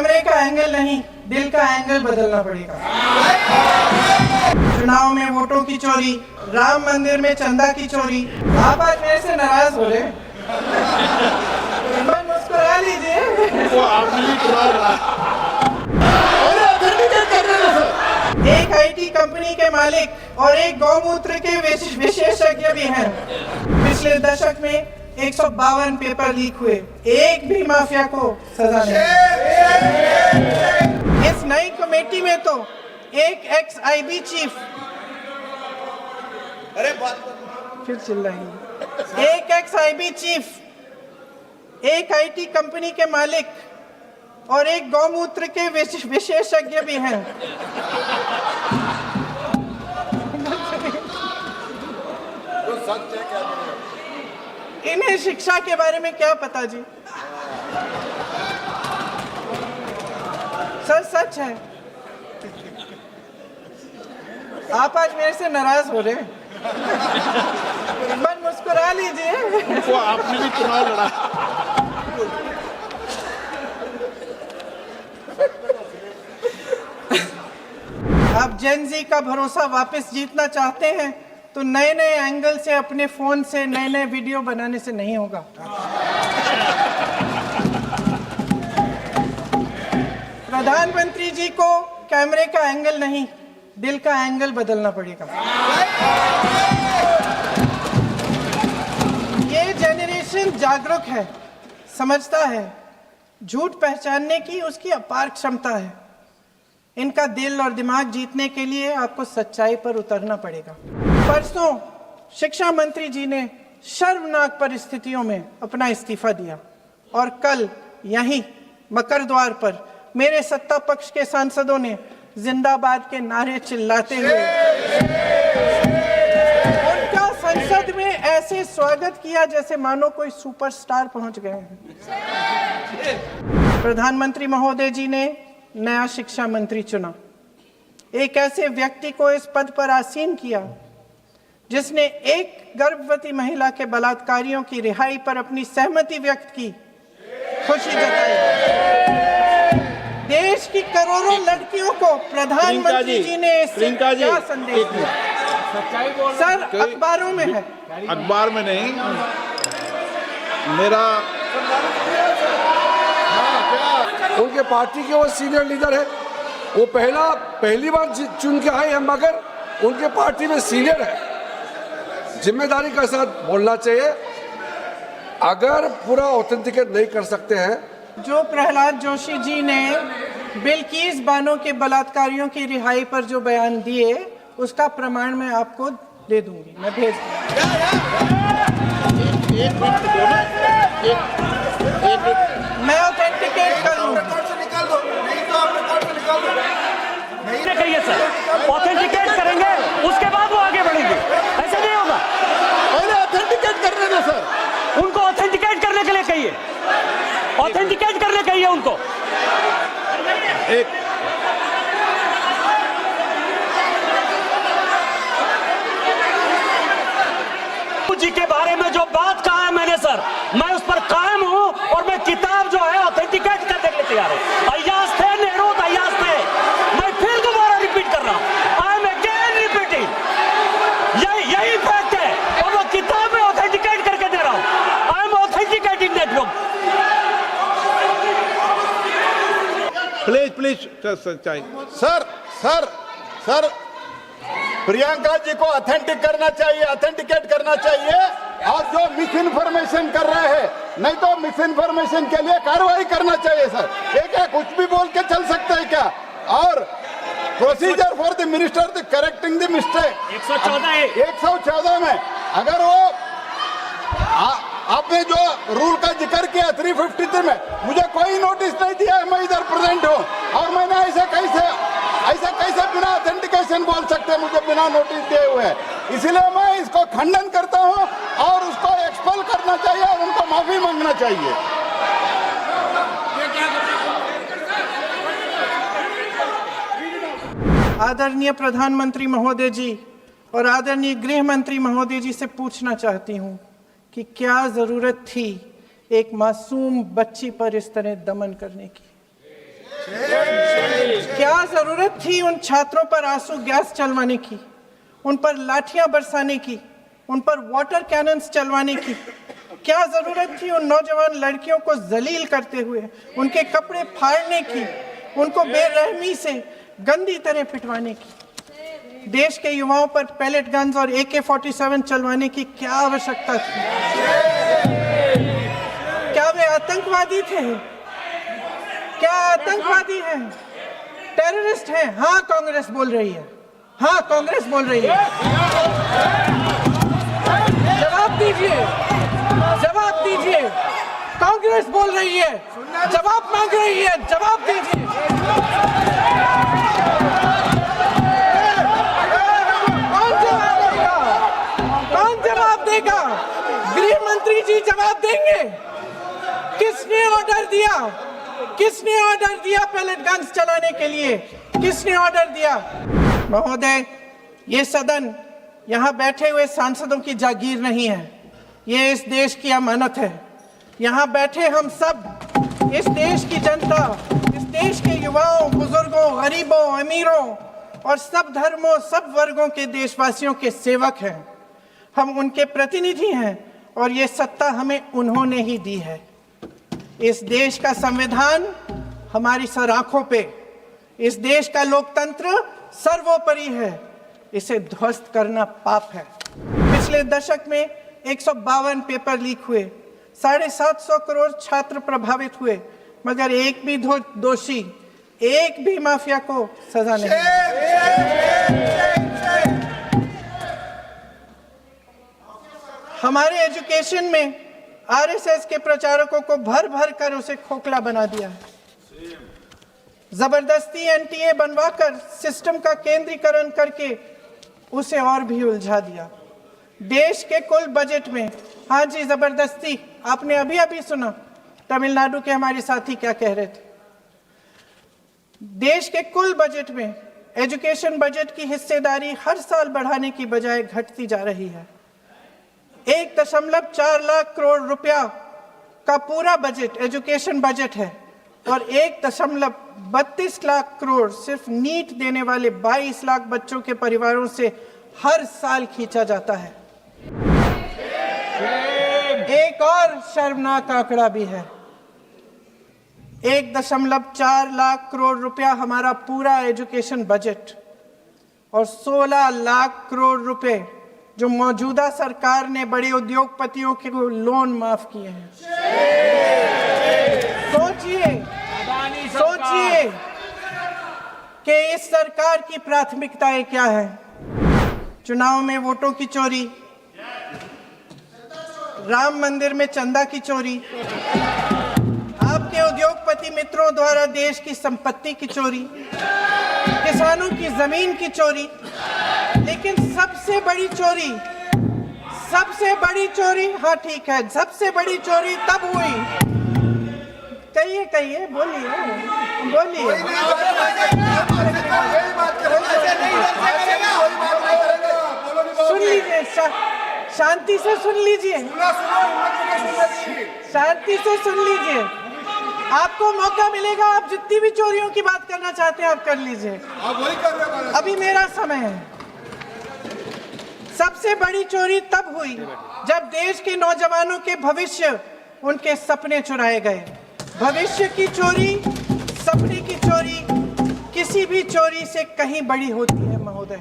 कैमरे का एंगल नहीं, दिल का एंगल बदलना पड़ेगा। चुनाव में वोटों की चोरी, राम मंदिर में चंदा की चोरी। आप आज मेरे से नाराज हो रहे, मुस्कुरा लीजिए। वो आपने भी एक आईटी कंपनी के मालिक और एक गौमूत्र के विशेषज्ञ भी हैं। पिछले दशक में 152 पेपर लीक हुए, एक भी माफिया को सजा नहीं। इस नई कमेटी में तो एक एक्स-आईबी चीफ, फिर चिल्लाएंगे, एक एक्स-आईबी चीफ, एक आईटी कंपनी के मालिक और एक गौमूत्र के विशेषज्ञ भी हैं। तो सच है क्या? इन्हें शिक्षा के बारे में क्या पता जी? सच है। आप आज मेरे से नाराज हो रहे, मुस्कुरा लीजिए। वो आपने भी चुनाव लड़ा। आप जेन जी का भरोसा वापस जीतना चाहते हैं तो नए नए एंगल से अपने फोन से नए नए वीडियो बनाने से नहीं होगा। प्रधानमंत्री जी को कैमरे का एंगल नहीं, दिल का एंगल बदलना पड़ेगा। ये जेनरेशन जागरूक है, समझता है, झूठ पहचानने की उसकी अपार क्षमता है। इनका दिल और दिमाग जीतने के लिए आपको सच्चाई पर उतरना पड़ेगा। परसों शिक्षा मंत्री जी ने शर्मनाक परिस्थितियों में अपना इस्तीफा दिया और कल यहीं मकर द्वार पर मेरे सत्ता पक्ष के सांसदों ने जिंदाबाद के नारे चिल्लाते हुए उनका संसद में ऐसे स्वागत किया जैसे मानो कोई सुपरस्टार पहुंच गए हैं। प्रधानमंत्री महोदय जी ने नया शिक्षा मंत्री चुना, एक ऐसे व्यक्ति को इस पद पर आसीन किया जिसने एक गर्भवती महिला के बलात्कारियों की रिहाई पर अपनी सहमति व्यक्त की, खुशी जताई। देश की करोड़ों लड़कियों को प्रधानमंत्री जी ने क्या संदेश दिया? सर, अखबारों में है, अखबार में नहीं। मेरा उनके पार्टी के वो सीनियर लीडर है, वो पहली बार चुन के आए हैं, मगर उनके पार्टी में सीनियर है। जिम्मेदारी के साथ बोलना चाहिए। अगर पूरा ऑथेंटिकेट नहीं कर सकते हैं, जो प्रहलाद जोशी जी ने बिल्किस बानो के बलात्कारियों की रिहाई पर जो बयान दिए, उसका प्रमाण मैं आपको दे दूंगी, मैं भेज मैं ऑथेंटिकेट करूंगा। कहिए सर, ऑथेंटिकेट करेंगे, उसके बाद वो आगे बढ़ेंगे। ऐसा नहीं होगा। पहले ऑथेंटिकेट करने दो सर। उनको ऑथेंटिकेट करने के लिए कहिए, ऑथेंटिकेट करने कहिए उनको। एक जी के बारे में जो बात कहा है मैंने सर, मैं उस पर कायम हूं और मैं किताब जो है ऑथेंटिकेट करने के लिए तैयार हूं। अय्याज थे नेहरू, अय्याज थे। मैं फिर दोबारा रिपीट कर रहा हूं, आई एम अगेन रिपीटिंग। यही फैक्ट है और वो किताब में ऑथेंटिकेट करके दे रहा हूं। I am authenticating that book. Please सच्चाई। सर प्रियंका जी को ऑथेंटिक करना चाहिए, ऑथेंटिकेट करना चाहिए। और जो मिस इन्फॉर्मेशन कर रहे हैं, नहीं तो मिस इन्फॉर्मेशन के लिए कार्रवाई करना चाहिए सर। क्या कुछ भी बोल के चल सकते हैं क्या? और procedure for the minister the correcting the mistake 114 में अगर वो आपने जो रूल का जिक्र किया 353 में, मुझे कोई नोटिस नहीं दिया है, मैं इधर प्रेजेंट हूँ और मैंने ऐसे कैसे बिना ऑथेंटिकेशन बोल सकते हैं मुझे बिना नोटिस दिए हुए? इसलिए मैं इसको खंडन करता हूँ और उसको एक्सपेल करना चाहिए और उनको माफी मांगना चाहिए। आदरणीय प्रधानमंत्री महोदय जी और आदरणीय गृह मंत्री महोदय जी से पूछना चाहती हूँ कि क्या जरूरत थी एक मासूम बच्ची पर इस तरह दमन करने की? क्या जरूरत थी उन छात्रों पर आंसू गैस चलवाने की, उन पर लाठियां बरसाने की, उन पर वाटर कैनन्स चलवाने की? क्या जरूरत थी उन नौजवान लड़कियों को जलील करते हुए उनके कपड़े फाड़ने की, उनको बेरहमी से गंदी तरह पिटवाने की? देश के युवाओं पर पैलेट गन्स और AK-47 चलवाने की क्या आवश्यकता थी? क्या वे आतंकवादी थे? क्या आतंकवादी हैं? टेररिस्ट हैं? हाँ, कांग्रेस बोल रही है। हाँ, कांग्रेस बोल रही है। जवाब दीजिए, जवाब दीजिए। कांग्रेस बोल रही है, जवाब मांग रही है, जवाब दीजिए। कौन जवाब देगा? गृह मंत्री जी जवाब देंगे। किसने ऑर्डर दिया? किसने ऑर्डर दिया पैलेट गन्स चलाने के लिए? किसने ऑर्डर दिया? महोदय, ये सदन यहाँ बैठे हुए सांसदों की जागीर नहीं है, ये इस देश की अमानत है। यहाँ बैठे हम सब इस देश की जनता, इस देश के युवाओं, बुजुर्गों, गरीबों, अमीरों और सब धर्मों, सब वर्गों के देशवासियों के सेवक हैं। हम उनके प्रतिनिधि हैं और ये सत्ता हमें उन्होंने ही दी है। इस देश का संविधान हमारी सर आंखों पे, इस देश का लोकतंत्र सर्वोपरि है, इसे ध्वस्त करना पाप है। पिछले दशक में 152 पेपर लीक हुए, 750 करोड़ छात्र प्रभावित हुए, मगर एक भी दोषी, एक भी माफिया को सजा नहीं। हमारे एजुकेशन में आरएसएस के प्रचारकों को भर भर कर उसे खोखला बना दिया है। जबरदस्ती एनटीए बनवाकर सिस्टम का केंद्रीकरण करके उसे और भी उलझा दिया। देश के कुल बजट में, हाँ जी, जबरदस्ती, आपने अभी अभी सुना तमिलनाडु के हमारे साथी क्या कह रहे थे। देश के कुल बजट में एजुकेशन बजट की हिस्सेदारी हर साल बढ़ाने की बजाय घटती जा रही है। 1.4 लाख करोड़ रुपया का पूरा बजट एजुकेशन बजट है और 1.32 लाख करोड़ सिर्फ नीट देने वाले 22 लाख बच्चों के परिवारों से हर साल खींचा जाता है। एक और शर्मनाक आंकड़ा भी है। 1.4 लाख करोड़ रुपया हमारा पूरा एजुकेशन बजट और 16 लाख करोड़ रुपए जो मौजूदा सरकार ने बड़े उद्योगपतियों के लोन माफ किए हैं। सोचिए कि इस सरकार की प्राथमिकताएं क्या है। चुनाव में वोटों की चोरी, राम मंदिर में चंदा की चोरी, आपके उद्योगपति मित्रों द्वारा देश की संपत्ति की चोरी, किसानों की जमीन की चोरी, लेकिन सबसे बड़ी चोरी, हाँ ठीक है, सबसे बड़ी चोरी तब हुई। कहिए, बोलिए। सुन लीजिए, शांति से सुन लीजिए, शांति से सुन लीजिए। आपको मौका मिलेगा, आप जितनी भी चोरियों की बात करना चाहते हैं आप कर लीजिए, अभी मेरा समय है। सबसे बड़ी चोरी तब हुई जब देश के नौजवानों के भविष्य, उनके सपने चुराए गए। भविष्य की चोरी, सपने की चोरी किसी भी चोरी से कहीं बड़ी होती है महोदय।